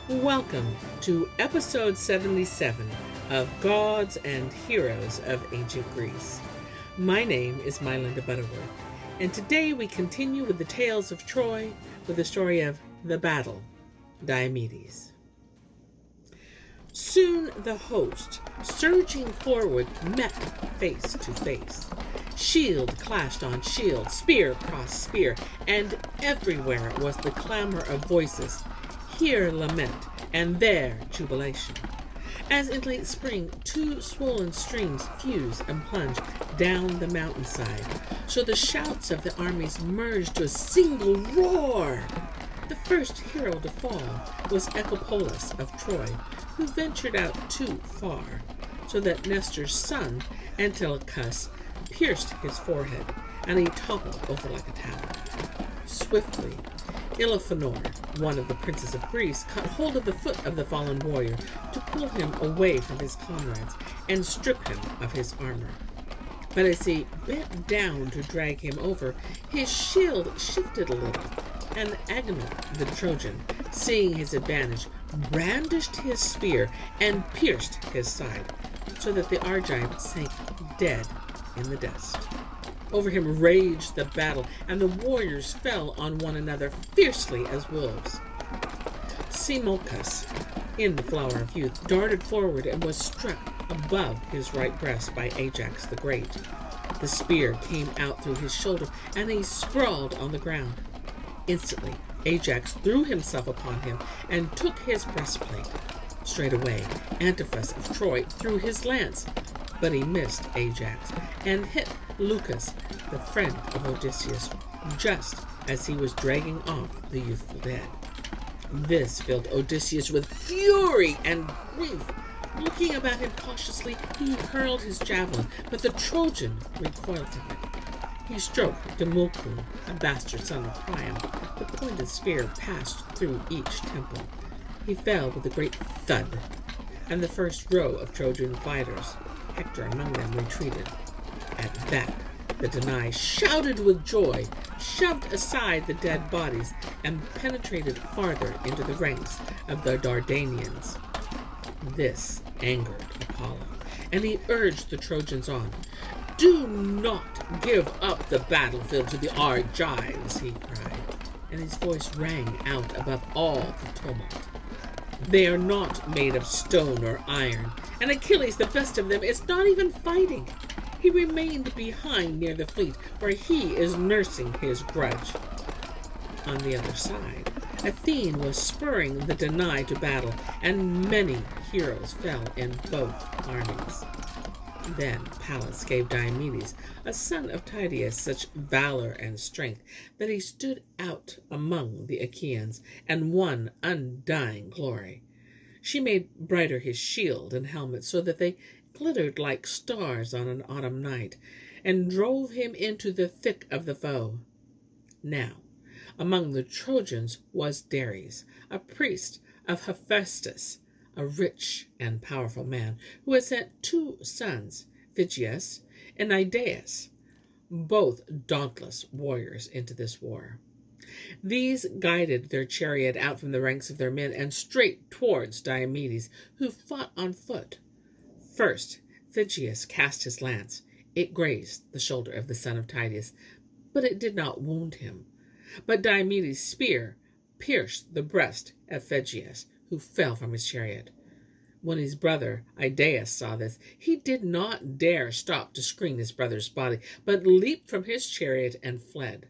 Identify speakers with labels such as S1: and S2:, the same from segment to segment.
S1: Welcome to episode 77 of Gods and Heroes of Ancient Greece. My name is MyLinda, Butterworth, and today we continue with the tales of Troy with the story of the Battle.Diomedes. Soon the host, surging forward, met face to face. Shield clashed on shield, spear crossed spear, and everywhere was the clamor of voices. Here lament, and there jubilation. As in late spring, two swollen streams fuse and plunge down the mountainside, so the shouts of the armies merged to a single roar. The first hero to fall was Pallas of Troy, who ventured out too far, so that Nestor's son, Antilochus, pierced his forehead, and he toppled over like a tower. Swiftly, Iliphenor, one of the princes of Greece, caught hold of the foot of the fallen warrior to pull him away from his comrades and strip him of his armor. But as he bent down to drag him over, his shield shifted a little, and Agamemnon, the Trojan, seeing his advantage, brandished his spear and pierced his side, so that the Argive sank dead in the dust. Over him raged the battle, and the warriors fell on one another fiercely as wolves. Simulcus, in the flower of youth, darted forward and was struck above his right breast by Ajax the Great. The spear came out through his shoulder, and he sprawled on the ground. Instantly, Ajax threw himself upon him and took his breastplate. Straightway, Antiphus of Troy threw his lance, but he missed Ajax and hit Lucus, the friend of Odysseus, just as he was dragging off the youthful dead. This filled Odysseus with fury and grief. Looking about him cautiously, he hurled his javelin, but the Trojan recoiled from it. He stroked Demulcun, a bastard son of Priam. The pointed spear passed through each temple. He fell with a great thud, and the first row of Trojan fighters, Hector among them, retreated. At that, the Danai shouted with joy, shoved aside the dead bodies, and penetrated farther into the ranks of the Dardanians. This angered Apollo, and he urged the Trojans on. "Do not give up the battlefield to the Argives," he cried, and his voice rang out above all the tumult. "They are not made of stone or iron, and Achilles, the best of them, is not even fighting. He remained behind near the fleet, where he is nursing his grudge." On the other side, Athene was spurring the Danai to battle, and many heroes fell in both armies. Then Pallas gave Diomedes, a son of Tydeus, such valor and strength that he stood out among the Achaeans and won undying glory. She made brighter his shield and helmet so that they glittered like stars on an autumn night, and drove him into the thick of the foe. Now, among the Trojans was Dares, a priest of Hephaestus, a rich and powerful man, who had sent two sons, Phygeus and Idaeus, both dauntless warriors, into this war. These guided their chariot out from the ranks of their men and straight towards Diomedes, who fought on foot. First, Phygeus cast his lance. It grazed the shoulder of the son of Tydeus, but it did not wound him. But Diomedes' spear pierced the breast of Phygeus, who fell from his chariot. When his brother Idaeus saw this, he did not dare stop to screen his brother's body, but leaped from his chariot and fled,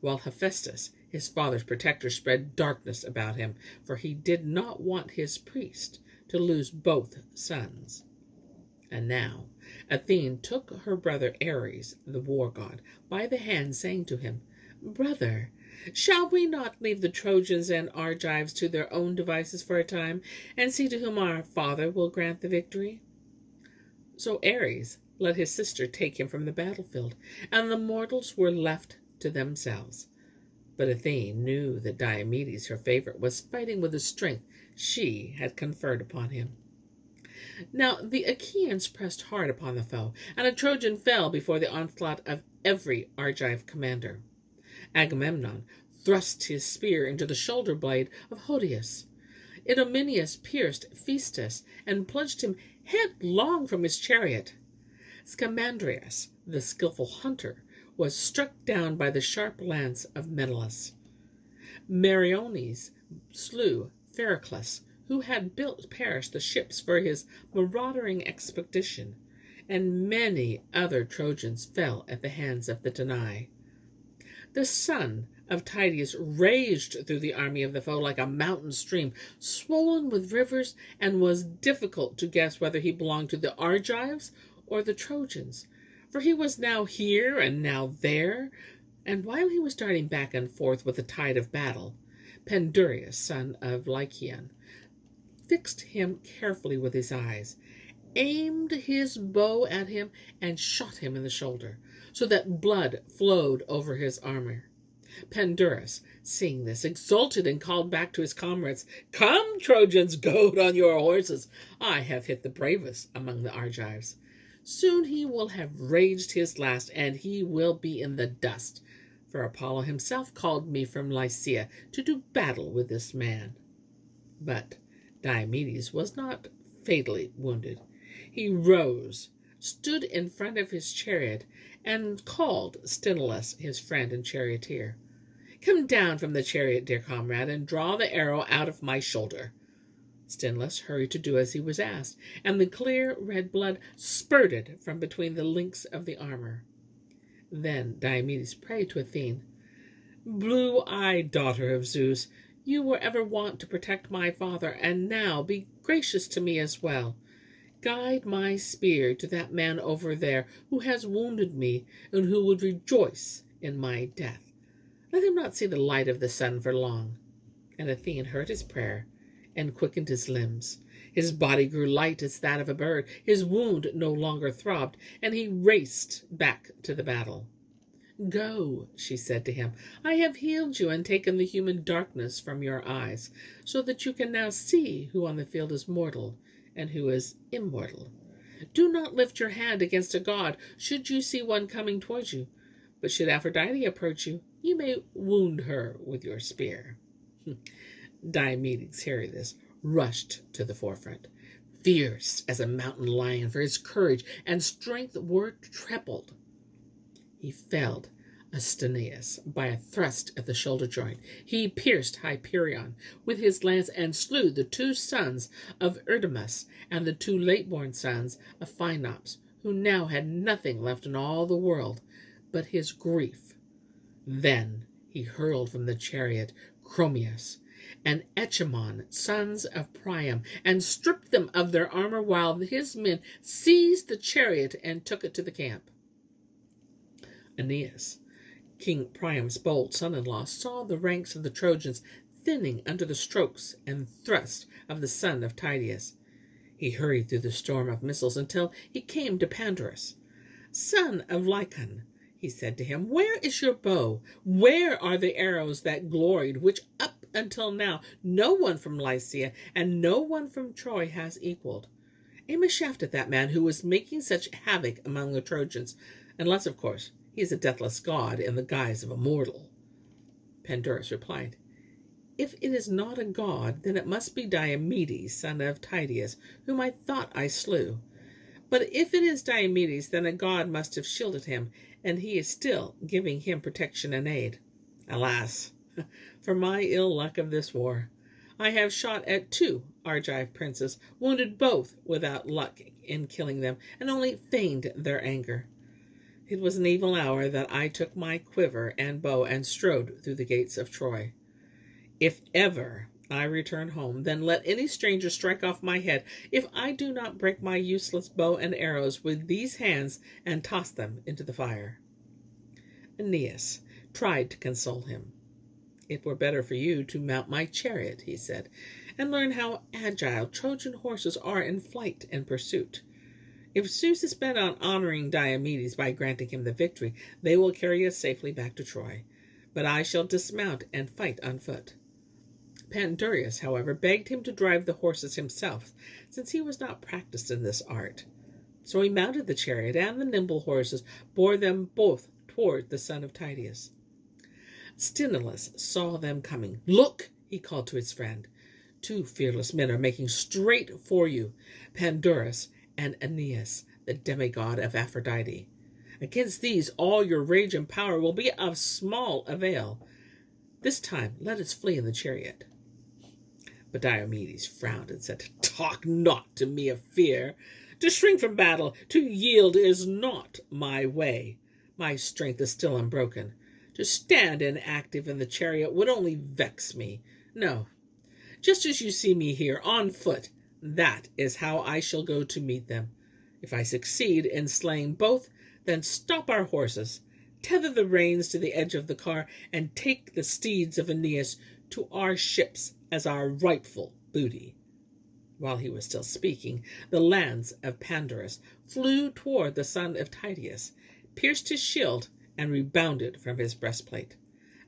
S1: while Hephaestus, his father's protector, spread darkness about him, for he did not want his priest to lose both sons. And now Athene took her brother Ares, the war god, by the hand, saying to him, "Brother, shall we not leave the Trojans and Argives to their own devices for a time, and see to whom our father will grant the victory?" So Ares let his sister take him from the battlefield, and the mortals were left to themselves. But Athene knew that Diomedes, her favorite, was fighting with the strength she had conferred upon him. Now the Achaeans pressed hard upon the foe, and a Trojan fell before the onslaught of every Argive commander. Agamemnon thrust his spear into the shoulder blade of Hodius. Idomeneus pierced Phaestus and plunged him headlong from his chariot. Scamandrius, the skilful hunter, was struck down by the sharp lance of Menelaus. Meriones slew Pheroclus, who had built Paris the ships for his marauding expedition, and many other Trojans fell at the hands of the Danai. The son of Tydeus raged through the army of the foe like a mountain stream, swollen with rivers, and was difficult to guess whether he belonged to the Argives or the Trojans, for he was now here and now there, and while he was darting back and forth with the tide of battle, Pandarus, son of Lycaon, fixed him carefully with his eyes, aimed his bow at him, and shot him in the shoulder, so that blood flowed over his armor. Pandarus, seeing this, exulted and called back to his comrades, "Come, Trojans, goad on your horses. I have hit the bravest among the Argives. Soon he will have raged his last, and he will be in the dust, for Apollo himself called me from Lycia to do battle with this man." But Diomedes was not fatally wounded. He rose, stood in front of his chariot, and called Sthenelus, his friend and charioteer. "Come down from the chariot, dear comrade, and draw the arrow out of my shoulder." Sthenelus hurried to do as he was asked, and the clear red blood spurted from between the links of the armor. Then Diomedes prayed to Athene, "Blue-eyed daughter of Zeus, you were ever wont to protect my father, and now be gracious to me as well. Guide my spear to that man over there who has wounded me and who would rejoice in my death. Let him not see the light of the sun for long." And Athene heard his prayer and quickened his limbs. His body grew light as that of a bird. His wound no longer throbbed, and he raced back to the battle. "Go," she said to him. "I have healed you and taken the human darkness from your eyes, so that you can now see who on the field is mortal and who is immortal. Do not lift your hand against a god should you see one coming towards you, but should Aphrodite approach you, you may wound her with your spear." Diomedes, hearing this, rushed to the forefront, fierce as a mountain lion, for his courage and strength were trebled. He felled Asterius by a thrust at the shoulder joint. He pierced Hyperion with his lance and slew the two sons of Erdamus and the two late-born sons of Phinops, who now had nothing left in all the world but his grief. Then he hurled from the chariot Chromius and Echamon, sons of Priam, and stripped them of their armor, while his men seized the chariot and took it to the camp. Aeneas, King Priam's bold son-in-law, saw the ranks of the Trojans thinning under the strokes and thrusts of the son of Tydeus. He hurried through the storm of missiles until he came to Pandarus. "Son of Lycaon," he said to him, "where is your bow? Where are the arrows that gloried, which up until now no one from Lycia and no one from Troy has equaled? Aim a shaft at that man who is making such havoc among the Trojans, unless, of course, he is a deathless god in the guise of a mortal." Pandarus replied, "If it is not a god, then it must be Diomedes, son of Tydeus, whom I thought I slew. But if it is Diomedes, then a god must have shielded him, and he is still giving him protection and aid. Alas, for my ill luck of this war! I have shot at 2 Argive princes, wounded both without luck in killing them, and only feigned their anger. It was an evil hour that I took my quiver and bow and strode through the gates of Troy. If ever I return home, then let any stranger strike off my head if I do not break my useless bow and arrows with these hands and toss them into the fire." Aeneas tried to console him. "It were better for you to mount my chariot," he said, "and learn how agile Trojan horses are in flight and pursuit. If Zeus is bent on honoring Diomedes by granting him the victory, they will carry us safely back to Troy, but I shall dismount and fight on foot." Pandarus, however, begged him to drive the horses himself, since he was not practiced in this art. So he mounted the chariot, and the nimble horses bore them both toward the son of Tydeus. Sthenelus saw them coming. "Look," he called to his friend, 2 fearless men are making straight for you, Pandarus and Aeneas, the demigod of Aphrodite. Against these, all your rage and power will be of small avail. This time, let us flee in the chariot. But Diomedes frowned and said, Talk not to me of fear. To shrink from battle, to yield is not my way. My strength is still unbroken. To stand inactive in the chariot would only vex me. No, just as you see me here, on foot, that is how I shall go to meet them. If I succeed in slaying both, then stop our horses, tether the reins to the edge of the car, and take the steeds of Aeneas to our ships as our rightful booty. While he was still speaking, the lance of Pandarus flew toward the son of Tydeus, pierced his shield, and rebounded from his breastplate.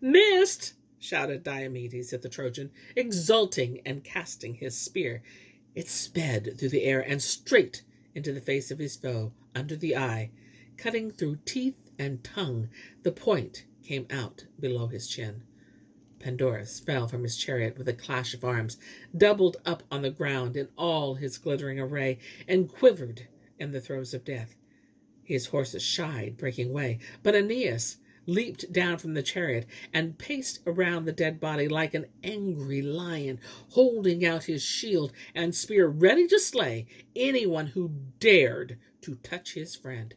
S1: Missed! Shouted Diomedes at the Trojan, exulting and casting his spear. It sped through the air and straight into the face of his foe, under the eye, cutting through teeth and tongue. The point came out below his chin. Pandarus fell from his chariot with a clash of arms, doubled up on the ground in all his glittering array, and quivered in the throes of death. His horses shied, breaking way, but Aeneas leaped down from the chariot and paced around the dead body like an angry lion, holding out his shield and spear, ready to slay anyone who dared to touch his friend.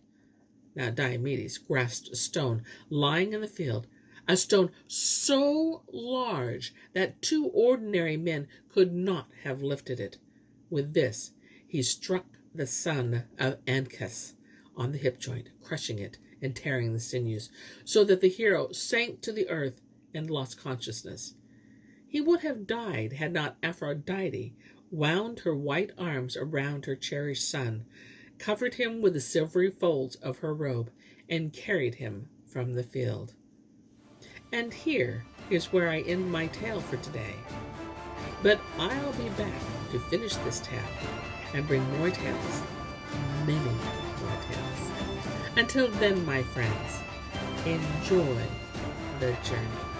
S1: Now Diomedes grasped a stone lying in the field, a stone so large that 2 ordinary men could not have lifted it. With this, he struck the son of Ancus on the hip joint, crushing it and tearing the sinews, so that the hero sank to the earth and lost consciousness. He would have died had not Aphrodite wound her white arms around her cherished son, covered him with the silvery folds of her robe, and carried him from the field. And here is where I end my tale for today. But I'll be back to finish this tale and bring more tales, many more tales. Until then, my friends, enjoy the journey.